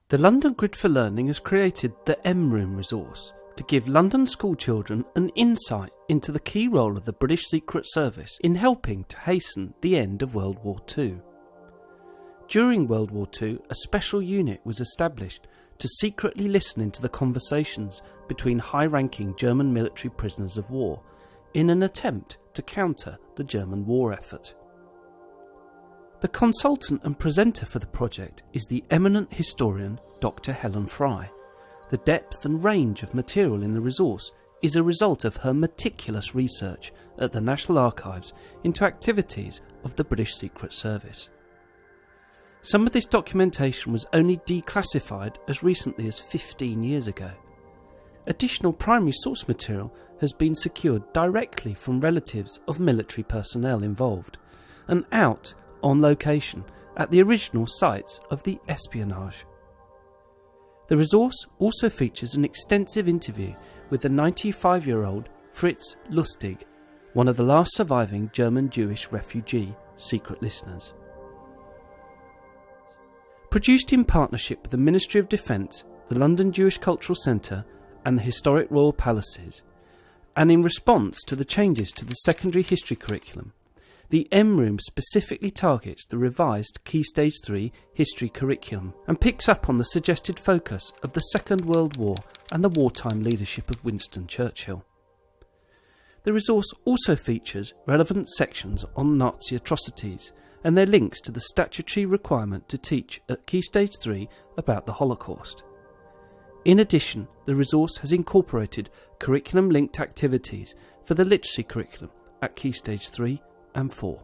The London Grid for Learning has created the M-Room resource to give London school children an insight into the key role of the British Secret Service in helping to hasten the end of World War II. During World War II, a special unit was established to secretly listen into the conversations between high-ranking German military prisoners of war in an attempt to counter the German war effort. The consultant and presenter for the project is the eminent historian Dr Helen Fry. The depth and range of material in the resource is a result of her meticulous research at the National Archives into activities of the British Secret Service. Some of this documentation was only declassified as recently as 15 years ago. Additional primary source material has been secured directly from relatives of military personnel involved and out on location at the original sites of the espionage. The resource also features an extensive interview with the 95-year-old Fritz Lustig, one of the last surviving German Jewish refugee secret listeners. Produced in partnership with the Ministry of Defence, the London Jewish Cultural Centre and the Historic Royal Palaces, and in response to the changes to the secondary history curriculum, the M-Room specifically targets the revised Key Stage 3 history curriculum and picks up on the suggested focus of the Second World War and the wartime leadership of Winston Churchill. The resource also features relevant sections on Nazi atrocities and their links to the statutory requirement to teach at Key Stage 3 about the Holocaust. In addition, the resource has incorporated curriculum-linked activities for the literacy curriculum at Key Stage 3 and 4.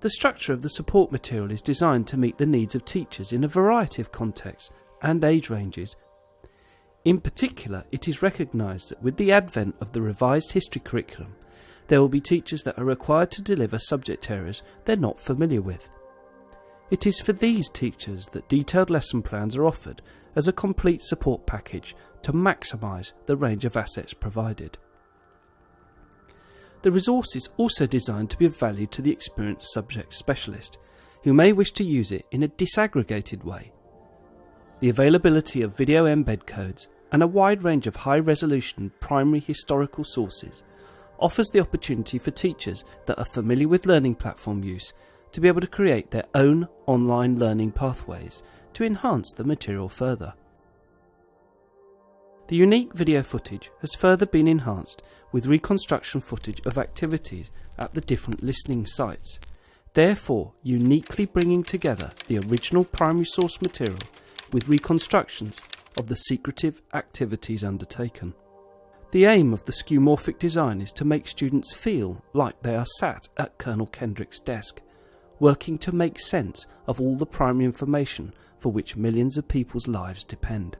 The structure of the support material is designed to meet the needs of teachers in a variety of contexts and age ranges. In particular, it is recognised that with the advent of the revised history curriculum, there will be teachers that are required to deliver subject areas they're not familiar with. It is for these teachers that detailed lesson plans are offered as a complete support package to maximise the range of assets provided. The resource is also designed to be of value to the experienced subject specialist, who may wish to use it in a disaggregated way. The availability of video embed codes and a wide range of high-resolution primary historical sources offers the opportunity for teachers that are familiar with learning platform use to be able to create their own online learning pathways to enhance the material further. The unique video footage has further been enhanced with reconstruction footage of activities at the different listening sites, therefore uniquely bringing together the original primary source material with reconstructions of the secretive activities undertaken. The aim of the skeuomorphic design is to make students feel like they are sat at Colonel Kendrick's desk, working to make sense of all the primary information for which millions of people's lives depend.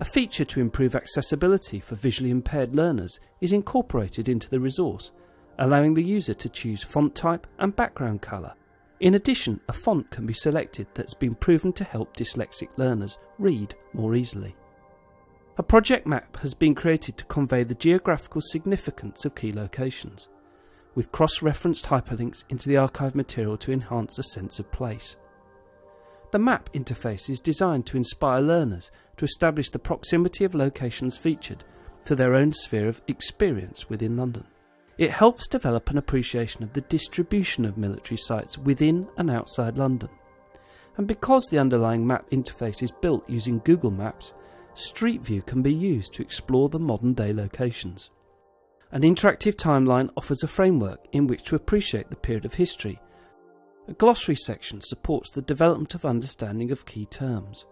A feature to improve accessibility for visually impaired learners is incorporated into the resource, allowing the user to choose font type and background colour. In addition, a font can be selected that's been proven to help dyslexic learners read more easily. A project map has been created to convey the geographical significance of key locations, with cross-referenced hyperlinks into the archive material to enhance a sense of place. The map interface is designed to inspire learners to establish the proximity of locations featured to their own sphere of experience within London. It helps develop an appreciation of the distribution of military sites within and outside London. And because the underlying map interface is built using Google Maps, Street View can be used to explore the modern-day locations. An interactive timeline offers a framework in which to appreciate the period of history. A glossary section supports the development of understanding of key terms.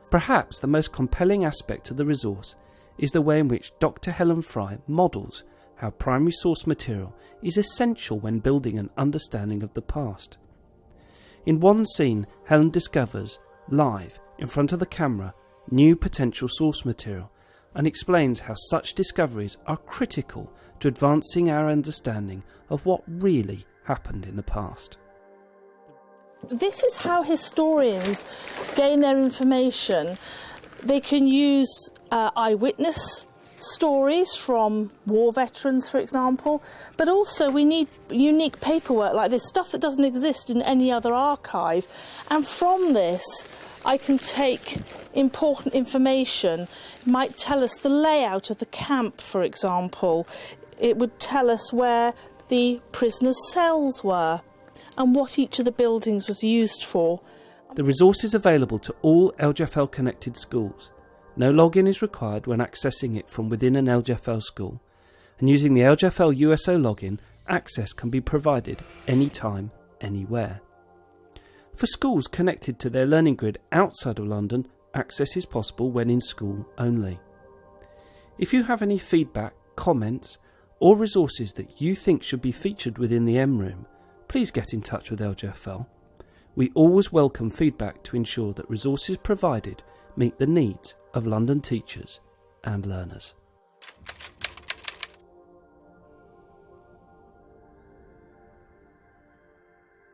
Perhaps the most compelling aspect of the resource is the way in which Dr Helen Fry models how primary source material is essential when building an understanding of the past. In one scene, Helen discovers, live, in front of the camera, new potential source material and explains how such discoveries are critical to advancing our understanding of what really happened in the past. This is how historians gain their information. They can use eyewitness stories from war veterans, for example, but also we need unique paperwork like this, stuff that doesn't exist in any other archive. And from this, I can take important information. It might tell us the layout of the camp, for example. It would tell us where the prisoners' cells were and what each of the buildings was used for. The resource is available to all LGfL connected schools. No login is required when accessing it from within an LGfL school, and using the LGfL USO login, access can be provided anytime, anywhere. For schools connected to their learning grid outside of London, access is possible when in school only. If you have any feedback, comments, or resources that you think should be featured within the M Room, please get in touch with LGfL. We always welcome feedback to ensure that resources provided meet the needs of London teachers and learners.